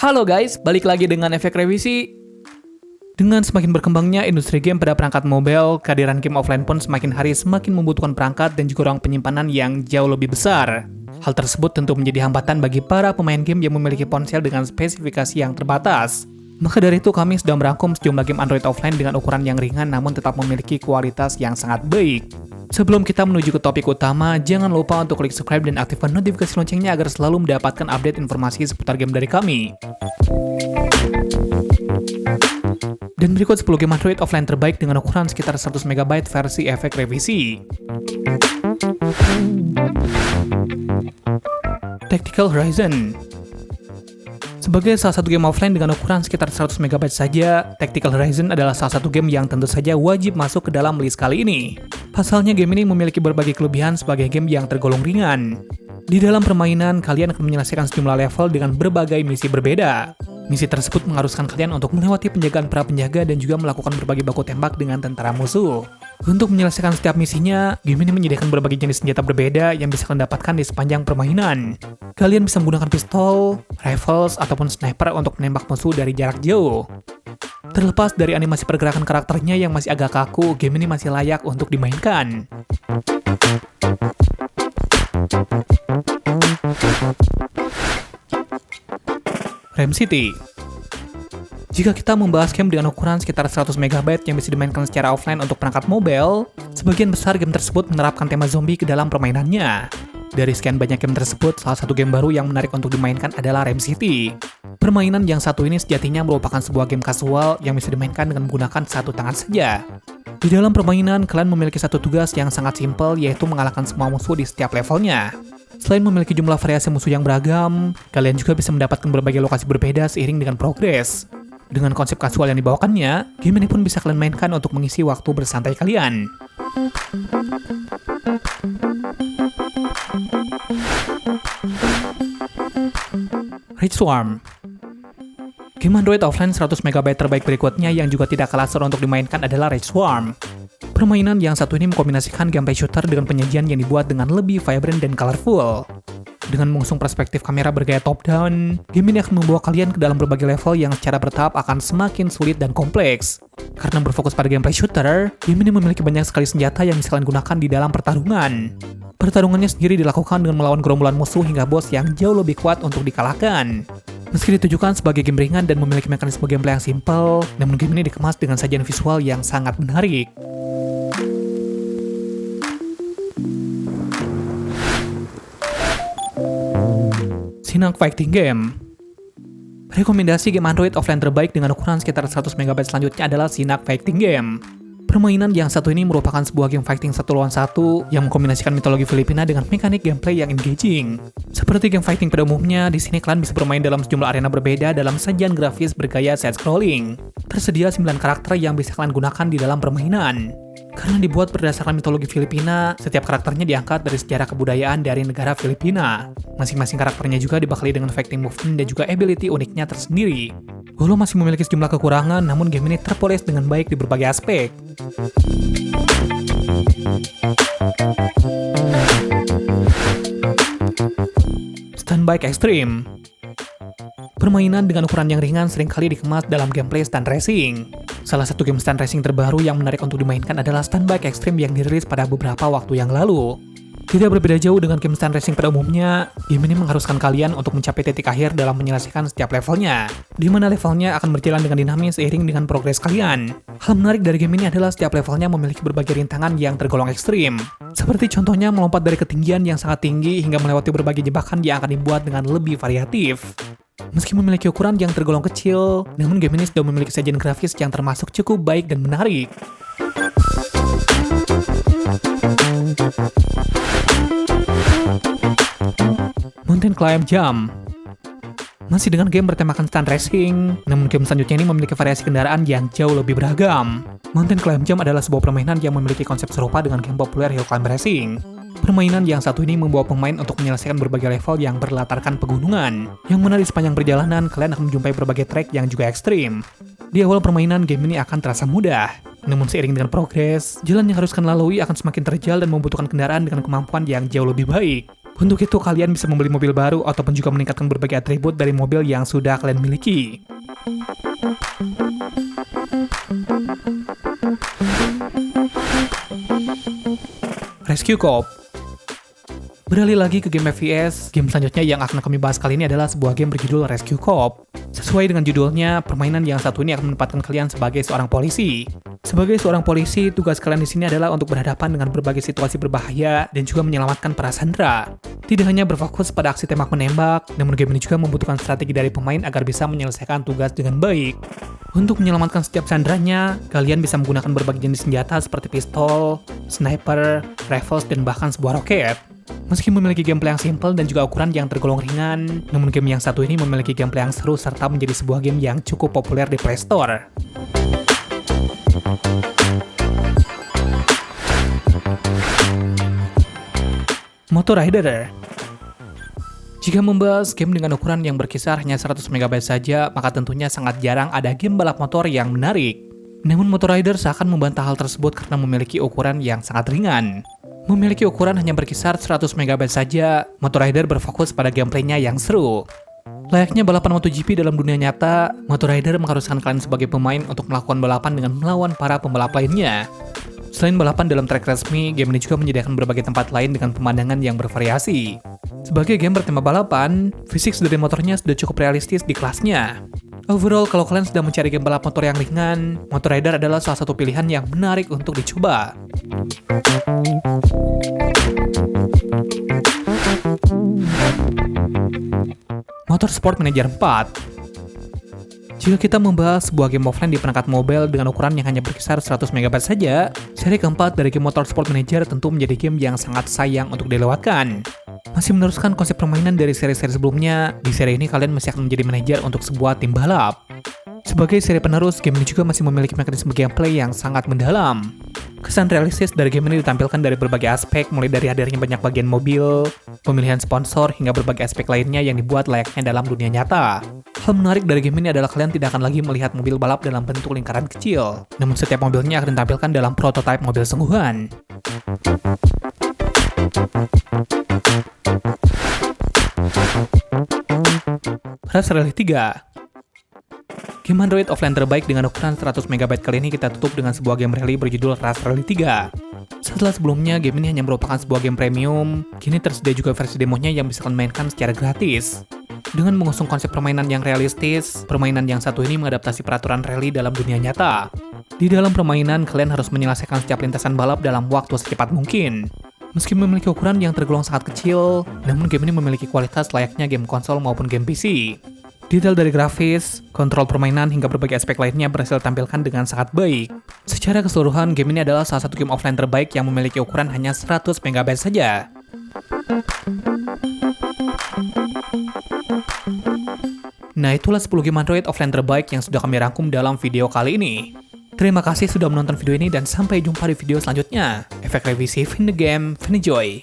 Halo guys, balik lagi dengan efek revisi. Dengan semakin berkembangnya industri game pada perangkat mobile, kehadiran game offline pun semakin hari semakin membutuhkan perangkat dan juga ruang penyimpanan yang jauh lebih besar. Hal tersebut tentu menjadi hambatan bagi para pemain game yang memiliki ponsel dengan spesifikasi yang terbatas. Maka dari itu kami sudah merangkum sejumlah game Android offline dengan ukuran yang ringan namun tetap memiliki kualitas yang sangat baik. Sebelum kita menuju ke topik utama, jangan lupa untuk klik subscribe dan aktifkan notifikasi loncengnya agar selalu mendapatkan update informasi seputar game dari kami. Dan berikut 10 game Android offline terbaik dengan ukuran sekitar 100 MB versi efek revisi. Tactical Horizon. Sebagai salah satu game offline dengan ukuran sekitar 100 MB saja, Tactical Horizon adalah salah satu game yang tentu saja wajib masuk ke dalam list kali ini. Pasalnya game ini memiliki berbagai kelebihan sebagai game yang tergolong ringan. Di dalam permainan, kalian akan menyelesaikan sejumlah level dengan berbagai misi berbeda. Misi tersebut mengharuskan kalian untuk melewati penjagaan para penjaga dan juga melakukan berbagai baku tembak dengan tentara musuh. Untuk menyelesaikan setiap misinya, game ini menyediakan berbagai jenis senjata berbeda yang bisa kalian dapatkan di sepanjang permainan. Kalian bisa menggunakan pistol, rifles, ataupun sniper untuk menembak musuh dari jarak jauh. Terlepas dari animasi pergerakan karakternya yang masih agak kaku, game ini masih layak untuk dimainkan. Ram City. Jika kita membahas game dengan ukuran sekitar 100 MB yang bisa dimainkan secara offline untuk perangkat mobile, sebagian besar game tersebut menerapkan tema zombie ke dalam permainannya. Dari sekian banyak game tersebut, salah satu game baru yang menarik untuk dimainkan adalah Ram City. Permainan yang satu ini sejatinya merupakan sebuah game kasual yang bisa dimainkan dengan menggunakan satu tangan saja. Di dalam permainan, kalian memiliki satu tugas yang sangat simpel, yaitu mengalahkan semua musuh di setiap levelnya. Selain memiliki jumlah variasi musuh yang beragam, kalian juga bisa mendapatkan berbagai lokasi berbeda seiring dengan progres. Dengan konsep kasual yang dibawakannya, game ini pun bisa kalian mainkan untuk mengisi waktu bersantai kalian. Rage Swarm. Game Android offline 100 MB terbaik berikutnya yang juga tidak kalah seru untuk dimainkan adalah Rage Swarm. Permainan yang satu ini mengkombinasikan gameplay shooter dengan penyajian yang dibuat dengan lebih vibrant dan colorful. Dengan mengusung perspektif kamera bergaya top-down, game ini akan membawa kalian ke dalam berbagai level yang secara bertahap akan semakin sulit dan kompleks. Karena berfokus pada gameplay shooter, game ini memiliki banyak sekali senjata yang bisa kalian gunakan di dalam pertarungan. Pertarungannya sendiri dilakukan dengan melawan gerombolan musuh hingga boss yang jauh lebih kuat untuk dikalahkan. Meski ditujukan sebagai game ringan dan memiliki mekanisme gameplay yang simpel, namun game ini dikemas dengan sajian visual yang sangat menarik. Sinak Fighting Game. Rekomendasi game Android offline terbaik dengan ukuran sekitar 100 MB selanjutnya adalah Sinak Fighting Game. Permainan yang satu ini merupakan sebuah game fighting satu lawan satu yang mengkombinasikan mitologi Filipina dengan mekanik gameplay yang engaging. Seperti game fighting pada umumnya, di sini kalian bisa bermain dalam sejumlah arena berbeda dalam sajian grafis bergaya side-scrolling. Tersedia 9 karakter yang bisa kalian gunakan di dalam permainan. Karena dibuat berdasarkan mitologi Filipina, setiap karakternya diangkat dari sejarah kebudayaan dari negara Filipina. Masing-masing karakternya juga dibekali dengan fighting movement dan juga ability uniknya tersendiri. Walau masih memiliki sejumlah kekurangan, namun game ini terpoles dengan baik di berbagai aspek. Stand Bike Extreme. Permainan dengan ukuran yang ringan seringkali dikemas dalam gameplay stunt racing. Salah satu game stunt racing terbaru yang menarik untuk dimainkan adalah Stand Bike Extreme yang dirilis pada beberapa waktu yang lalu. Tidak berbeda jauh dengan game stunt racing pada umumnya, game ini mengharuskan kalian untuk mencapai titik akhir dalam menyelesaikan setiap levelnya, di mana levelnya akan berjalan dengan dinamis seiring dengan progres kalian. Hal menarik dari game ini adalah setiap levelnya memiliki berbagai rintangan yang tergolong ekstrim. Seperti contohnya melompat dari ketinggian yang sangat tinggi hingga melewati berbagai jebakan yang akan dibuat dengan lebih variatif. Meski memiliki ukuran yang tergolong kecil, namun game ini sudah memiliki sajian grafis yang termasuk cukup baik dan menarik. Mountain Climb Jump. Masih dengan game bertemakan stunt racing, namun game selanjutnya ini memiliki variasi kendaraan yang jauh lebih beragam. Mountain Climb Jump adalah sebuah permainan yang memiliki konsep serupa dengan game populer Hill Climb Racing. Permainan yang satu ini membawa pemain untuk menyelesaikan berbagai level yang berlatarkan pegunungan. Yang mana di sepanjang perjalanan, kalian akan menjumpai berbagai trek yang juga ekstrim. Di awal permainan, game ini akan terasa mudah. Namun seiring dengan progres, jalan yang harus kalian lalui akan semakin terjal dan membutuhkan kendaraan dengan kemampuan yang jauh lebih baik. Untuk itu kalian bisa membeli mobil baru ataupun juga meningkatkan berbagai atribut dari mobil yang sudah kalian miliki. Rescue Corp. Beralih lagi ke game FPS, game selanjutnya yang akan kami bahas kali ini adalah sebuah game berjudul Rescue Corp. Sesuai dengan judulnya, permainan yang satu ini akan menempatkan kalian sebagai seorang polisi. Sebagai seorang polisi, tugas kalian di sini adalah untuk berhadapan dengan berbagai situasi berbahaya dan juga menyelamatkan para sandera. Tidak hanya berfokus pada aksi tembak-menembak, namun game ini juga membutuhkan strategi dari pemain agar bisa menyelesaikan tugas dengan baik. Untuk menyelamatkan setiap sanderanya, kalian bisa menggunakan berbagai jenis senjata seperti pistol, sniper, rifles, dan bahkan sebuah roket. Meski memiliki gameplay yang simple dan juga ukuran yang tergolong ringan, namun game yang satu ini memiliki gameplay yang seru serta menjadi sebuah game yang cukup populer di Play Store. Motor Rider. Jika membahas game dengan ukuran yang berkisar hanya 100 MB saja, maka tentunya sangat jarang ada game balap motor yang menarik. Namun Motor Rider seakan membantah hal tersebut karena memiliki ukuran yang sangat ringan. Memiliki ukuran hanya berkisar 100 MB saja, Motor Rider berfokus pada gameplaynya yang seru. Layaknya balapan MotoGP dalam dunia nyata, Motor Rider mengharuskan kalian sebagai pemain untuk melakukan balapan dengan melawan para pembalap lainnya. Selain balapan dalam trek resmi, game ini juga menyediakan berbagai tempat lain dengan pemandangan yang bervariasi. Sebagai game bertema balapan, fisik dari motornya sudah cukup realistis di kelasnya. Overall, kalau kalian sedang mencari game balap motor yang ringan, Motor Rider adalah salah satu pilihan yang menarik untuk dicoba. Motorsport Manager 4. Jika kita membahas sebuah game offline di perangkat mobile dengan ukuran yang hanya berkisar 100 MB saja, seri keempat dari game Motorsport Manager tentu menjadi game yang sangat sayang untuk dilewatkan. Masih meneruskan konsep permainan dari seri-seri sebelumnya, di seri ini kalian masih akan menjadi manajer untuk sebuah tim balap. Sebagai seri penerus, game ini juga masih memiliki mekanisme gameplay yang sangat mendalam. Kesan realistis dari game ini ditampilkan dari berbagai aspek, mulai dari hadirnya banyak bagian mobil, pemilihan sponsor, hingga berbagai aspek lainnya yang dibuat layaknya dalam dunia nyata. Hal menarik dari game ini adalah kalian tidak akan lagi melihat mobil balap dalam bentuk lingkaran kecil, namun setiap mobilnya akan ditampilkan dalam prototipe mobil sungguhan. Race Rally 3. Game Android offline terbaik dengan ukuran 100 MB kali ini kita tutup dengan sebuah game rally berjudul Race Rally 3. Setelah sebelumnya game ini hanya merupakan sebuah game premium, kini tersedia juga versi demonya yang bisa kalian mainkan secara gratis. Dengan mengusung konsep permainan yang realistis, permainan yang satu ini mengadaptasi peraturan rally dalam dunia nyata. Di dalam permainan, kalian harus menyelesaikan setiap lintasan balap dalam waktu secepat mungkin. Meski memiliki ukuran yang tergolong sangat kecil, namun game ini memiliki kualitas layaknya game konsol maupun game PC. Detail dari grafis, kontrol permainan, hingga berbagai aspek lainnya berhasil ditampilkan dengan sangat baik. Secara keseluruhan, game ini adalah salah satu game offline terbaik yang memiliki ukuran hanya 100 MB saja. Nah, itulah 10 game Android offline terbaik yang sudah kami rangkum dalam video kali ini. Terima kasih sudah menonton video ini dan sampai jumpa di video selanjutnya. Efek revisi, fin the game, fin the joy.